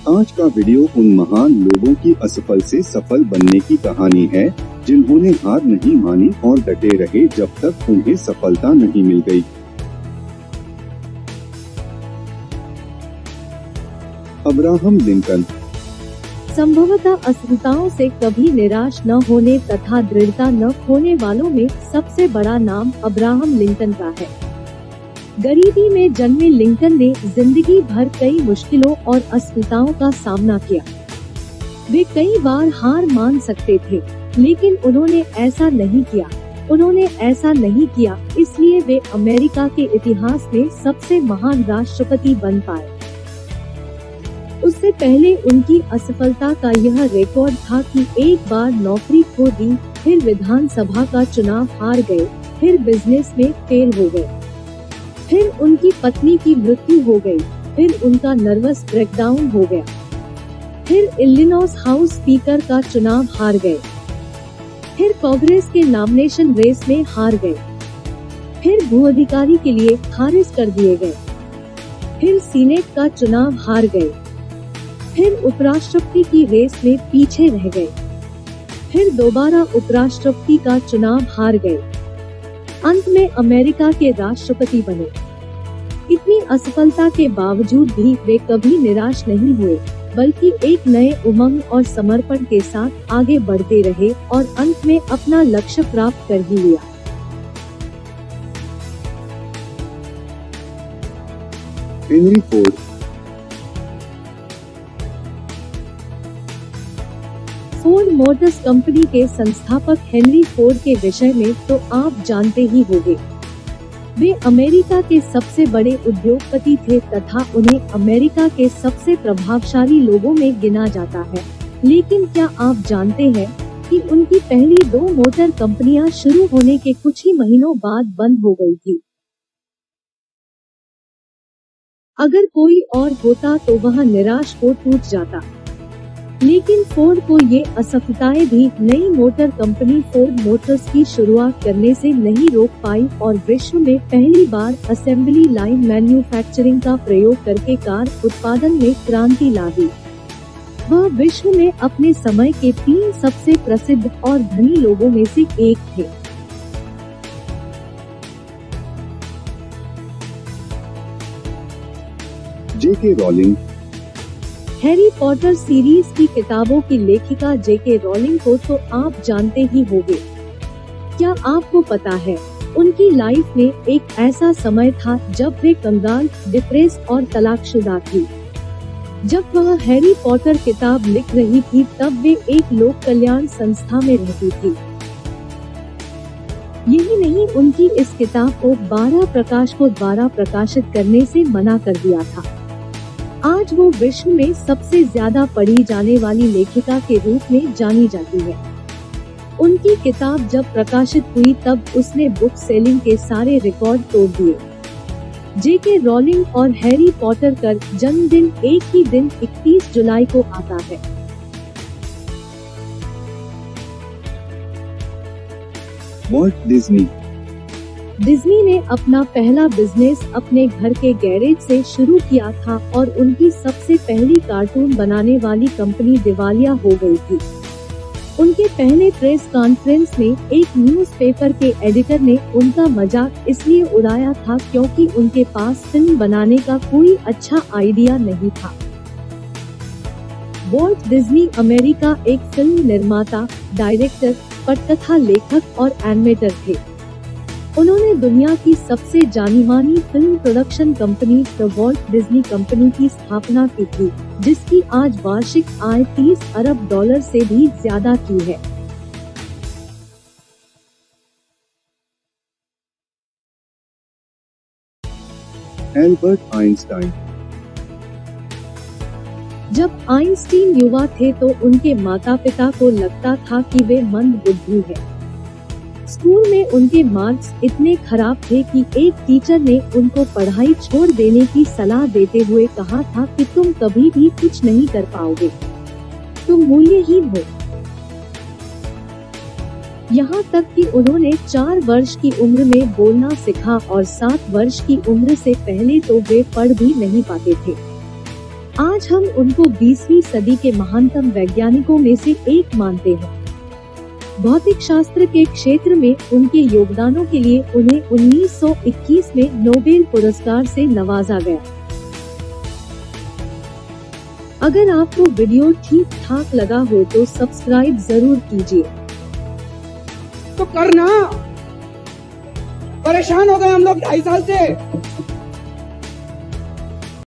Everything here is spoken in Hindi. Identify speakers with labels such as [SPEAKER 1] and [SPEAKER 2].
[SPEAKER 1] आज का वीडियो उन महान लोगों की असफल से सफल बनने की कहानी है, जिन्होंने हार नहीं मानी और डटे रहे जब तक उन्हें सफलता नहीं मिल गई। Abraham Lincoln.
[SPEAKER 2] संभवतः असफलताओं से कभी निराश न होने तथा दृढ़ता न खोने वालों में सबसे बड़ा नाम अब्राहम लिंकन का है। गरीबी में जन्मे लिंकन ने जिंदगी भर कई मुश्किलों और असफलताओं का सामना किया। वे कई बार हार मान सकते थे, लेकिन उन्होंने ऐसा नहीं किया। उन्होंने ऐसा नहीं किया, इसलिए वे अमेरिका के इतिहास में सबसे महान राष्ट्रपति बन पाए। उससे पहले उनकी असफलता का यह रिकॉर्ड था कि एक बार नौकरी खो दी, फिर विधानसभा का चुनाव हार गए, फिर बिजनेस में फेल हो गए, फिर उनकी पत्नी की मृत्यु हो गई, फिर उनका नर्वस ब्रेकडाउन हो गया, फिर इलिनॉस हाउस स्पीकर का चुनाव हार गए, फिर कांग्रेस के नॉमिनेशन रेस में हार गए, फिर भू अधिकारी के लिए खारिज कर दिए गए, फिर सीनेट का चुनाव हार गए, फिर उपराष्ट्रपति की रेस में पीछे रह गए, फिर दोबारा उपराष्ट्रपति का चुनाव हार गए, अंत में अमेरिका के राष्ट्रपति बने। इतनी असफलता के बावजूद भी वे कभी निराश नहीं हुए, बल्कि एक नए उमंग और समर्पण के साथ आगे बढ़ते रहे और अंत में अपना लक्ष्य प्राप्त कर ही लिया।
[SPEAKER 1] Henry Ford.
[SPEAKER 2] Ford Motors company के संस्थापक हेनरी फोर्ड के विषय में तो आप जानते ही होंगे। वे अमेरिका के सबसे बड़े उद्योगपति थे तथा उन्हें अमेरिका के सबसे प्रभावशाली लोगों में गिना जाता है। लेकिन क्या आप जानते हैं कि उनकी पहली 2 मोटर कंपनियां शुरू होने के कुछ ही महीनों बाद बंद हो गई थी। अगर कोई और होता तो वह निराश हो टूट जाता, लेकिन फोर्ड को ये असफलताएं भी नई मोटर कंपनी फोर्ड मोटर्स की शुरुआत करने से नहीं रोक पाई और विश्व में पहली बार असेंबली लाइन मैन्युफैक्चरिंग का प्रयोग करके कार उत्पादन में क्रांति ला दी। वह विश्व में अपने समय के 3 सबसे प्रसिद्ध और धनी लोगों में से एक थे।
[SPEAKER 1] जेके रॉलिंग।
[SPEAKER 2] हैरी पॉटर सीरीज की किताबों की लेखिका जेके रॉलिंग को तो आप जानते ही होंगे। क्या आपको पता है, उनकी लाइफ में एक ऐसा समय था जब वे कंगाल, डिप्रेस और तलाकशुदा थी। जब वह हैरी पॉटर किताब लिख रही थी तब वे एक लोक कल्याण संस्था में रहती थी। यही नहीं, उनकी इस किताब को 12 प्रकाशकों द्वारा प्रकाशित करने से मना कर दिया था। आज वो विश्व में सबसे ज्यादा पढ़ी जाने वाली लेखिका के रूप में जानी जाती है। उनकी किताब जब प्रकाशित हुई तब उसने बुक सेलिंग के सारे रिकॉर्ड तोड़ दिए। जेके रॉलिंग और हैरी पॉटर का जन्मदिन एक ही दिन 31 जुलाई को आता है।
[SPEAKER 1] Walt Disney.
[SPEAKER 2] डिज्नी ने अपना पहला बिजनेस अपने घर के गैरेज से शुरू किया था और उनकी सबसे पहली कार्टून बनाने वाली कंपनी दिवालिया हो गई थी। उनके पहले प्रेस कॉन्फ्रेंस में एक न्यूज़पेपर के एडिटर ने उनका मजाक इसलिए उड़ाया था क्योंकि उनके पास फिल्म बनाने का कोई अच्छा आइडिया नहीं था। वॉल्ट डिज्नी अमेरिका एक फिल्म निर्माता, डायरेक्टर, पटकथा लेखक और एनिमेटर थे। उन्होंने दुनिया की सबसे जानी-मानी film production company the Walt Disney company की स्थापना की थी, जिसकी आज वार्षिक आय $30 अरब से भी ज्यादा की है।
[SPEAKER 1] Albert Einstein.
[SPEAKER 2] जब आइंस्टीन युवा थे तो उनके माता पिता को लगता था कि वे मंद बुद्धि है। स्कूल में उनके मार्क्स इतने खराब थे कि एक टीचर ने उनको पढ़ाई छोड़ देने की सलाह देते हुए कहा था कि तुम कभी भी कुछ नहीं कर पाओगे, तुम मूल्यहीन हो। यहाँ तक कि उन्होंने 4 वर्ष की उम्र में बोलना सीखा और 7 वर्ष की उम्र से पहले तो वे पढ़ भी नहीं पाते थे। आज हम उनको 20वीं सदी के महानतम वैज्ञानिकों में से एक मानते हैं। भौतिक शास्त्र के क्षेत्र में उनके योगदानों के लिए उन्हें 1921 में नोबेल पुरस्कार से नवाजा गया। अगर आपको वीडियो ठीक ठाक लगा हो तो सब्सक्राइब जरूर कीजिए।
[SPEAKER 3] तो करना, परेशान हो गए हम लोग 2.5 साल से।